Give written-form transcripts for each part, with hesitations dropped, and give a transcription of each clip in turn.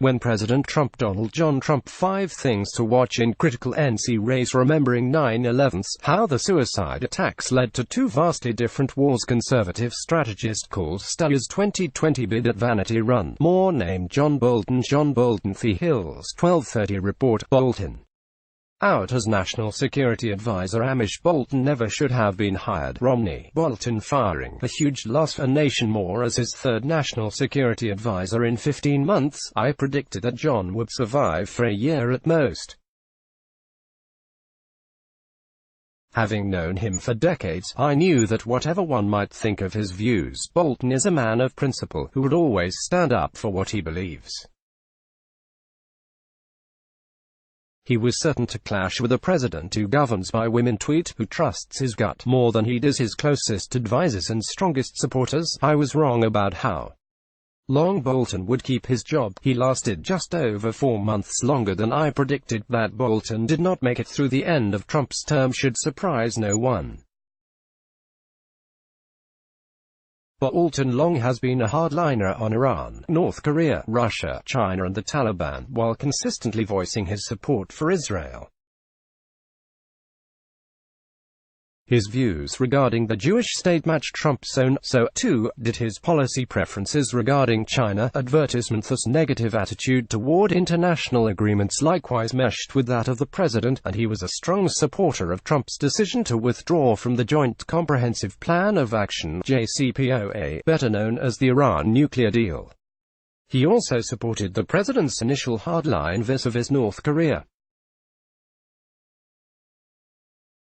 When President TrumpDonald John Trump5 things to watch in critical NC race, remembering 9/11's, how the suicide attacks led to two vastly different wars. Conservative strategist calls Steyer's 2020 bid at Vanity Run. More named John Bolton. John Bolton. The Hill's 12:30 report. Bolton out as National Security Advisor. Amish Bolton never should have been hired. Romney. Bolton firing, a huge loss for a nation. More as his third National Security Advisor in 15 months. I predicted that John would survive for a year at most. Having known him for decades, I knew that whatever one might think of his views, Bolton is a man of principle, who would always stand up for what he believes. He was certain to clash with a president who governs by women. Tweet, who trusts his gut more than he does his closest advisors and strongest supporters. I was wrong about how long Bolton would keep his job. He lasted just over 4 months longer than I predicted. That Bolton did not make it through the end of Trump's term should surprise no one. Bolton long has been a hardliner on Iran, North Korea, Russia, China and the Taliban, while consistently voicing his support for Israel. His views regarding the Jewish state match Trump's own, so, too, did his policy preferences regarding China. Advertisement. Thus negative attitude toward international agreements likewise meshed with that of the president, and he was a strong supporter of Trump's decision to withdraw from the Joint Comprehensive Plan of Action, JCPOA, better known as the Iran nuclear deal. He also supported the president's initial hardline vis-a-vis North Korea.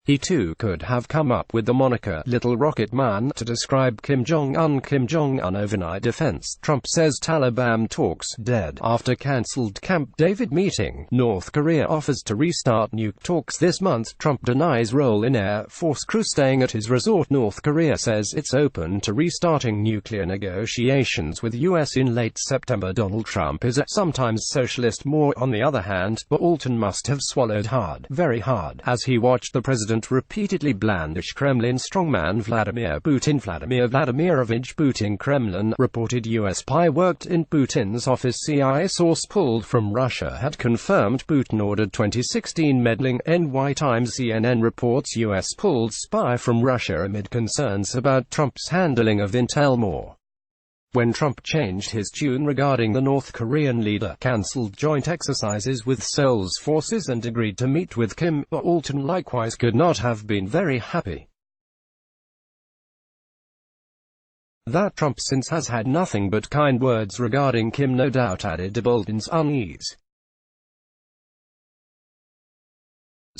He too could have come up with the moniker Little Rocket Man to describe Kim Jong-un. Kim Jong-un overnight defense. Trump says Taliban talks dead after cancelled Camp David meeting. North Korea offers to restart nuke talks this month. Trump denies role in Air Force crew staying at his resort. North Korea says it's open to restarting nuclear negotiations with U.S. in late September. Donald Trump is a sometimes socialist. More on the other hand, Bolton must have swallowed hard, very hard, as he watched the president repeatedly blandish Kremlin strongman Vladimir Putin. Vladimir Vladimirovich Putin. Kremlin reported U.S. spy worked in Putin's office. CIA source pulled from Russia had confirmed Putin ordered 2016 meddling. NY Times. CNN reports U.S. pulled spy from Russia amid concerns about Trump's handling of intel. More when Trump changed his tune regarding the North Korean leader, cancelled joint exercises with Seoul's forces and agreed to meet with Kim. Bolton likewise could not have been very happy that Trump since has had nothing but kind words regarding Kim, no doubt added to Bolton's unease.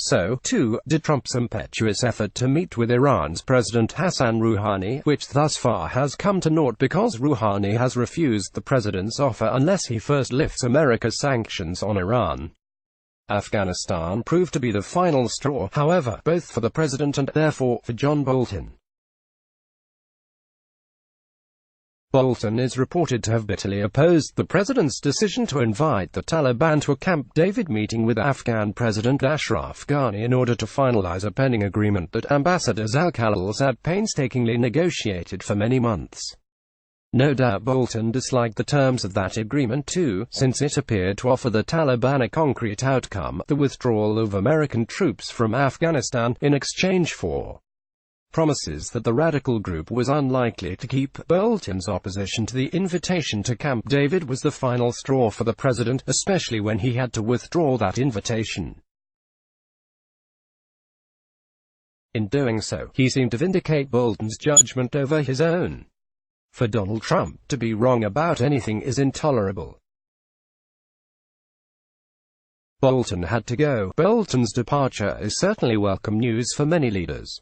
So, too, did Trump's impetuous effort to meet with Iran's President Hassan Rouhani, which thus far has come to naught because Rouhani has refused the president's offer unless he first lifts America's sanctions on Iran. Afghanistan proved to be the final straw, however, both for the president and, therefore, for John Bolton. Bolton is reported to have bitterly opposed the president's decision to invite the Taliban to a Camp David meeting with Afghan President Ashraf Ghani in order to finalize a pending agreement that Ambassador Al-Khalil's had painstakingly negotiated for many months. No doubt Bolton disliked the terms of that agreement too, since it appeared to offer the Taliban a concrete outcome, the withdrawal of American troops from Afghanistan, in exchange for promises that the radical group was unlikely to keep. Bolton's opposition to the invitation to Camp David was the final straw for the president, especially when he had to withdraw that invitation. In doing so, he seemed to vindicate Bolton's judgment over his own. For Donald Trump to be wrong about anything is intolerable. Bolton had to go. Bolton's departure is certainly welcome news for many leaders.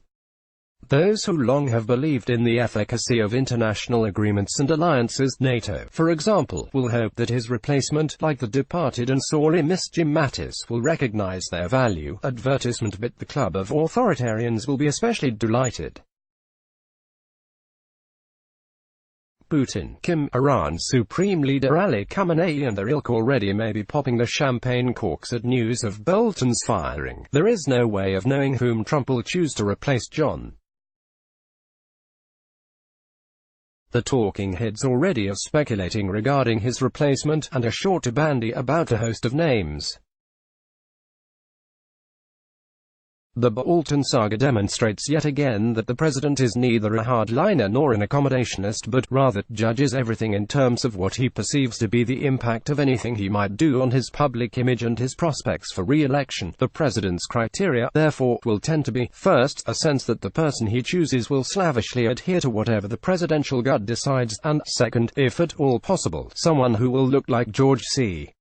Those who long have believed in the efficacy of international agreements and alliances, NATO, for example, will hope that his replacement, like the departed and sorely missed Jim Mattis, will recognize their value. Advertisement. But the club of authoritarians will be especially delighted. Putin, Kim, Iran's Supreme Leader Ali Khamenei and their ilk already may be popping the champagne corks at news of Bolton's firing. There is no way of knowing whom Trump will choose to replace John. The talking heads already are speculating regarding his replacement, and are sure to bandy about a host of names. The Bolton saga demonstrates yet again that the president is neither a hardliner nor an accommodationist, but rather judges everything in terms of what he perceives to be the impact of anything he might do on his public image and his prospects for re-election. The president's criteria, therefore, will tend to be, first, a sense that the person he chooses will slavishly adhere to whatever the presidential gut decides, and, second, if at all possible, someone who will look like George C.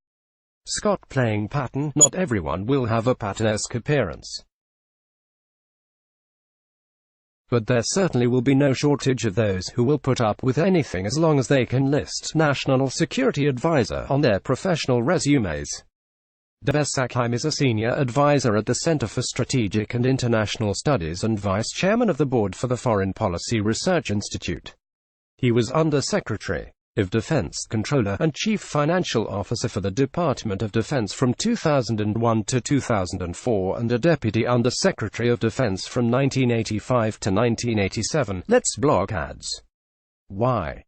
Scott playing Patton. Not everyone will have a Patton-esque appearance, but there certainly will be no shortage of those who will put up with anything as long as they can list National Security Advisor on their professional resumes. B.A.C. is a senior advisor at the Center for Strategic and International Studies and vice chairman of the board for the Foreign Policy Research Institute. He was Under-Secretary of Defense, Controller, and Chief Financial Officer for the Department of Defense from 2001 to 2004, and a Deputy Under-Secretary of Defense from 1985 to 1987. Let's block ads. Why?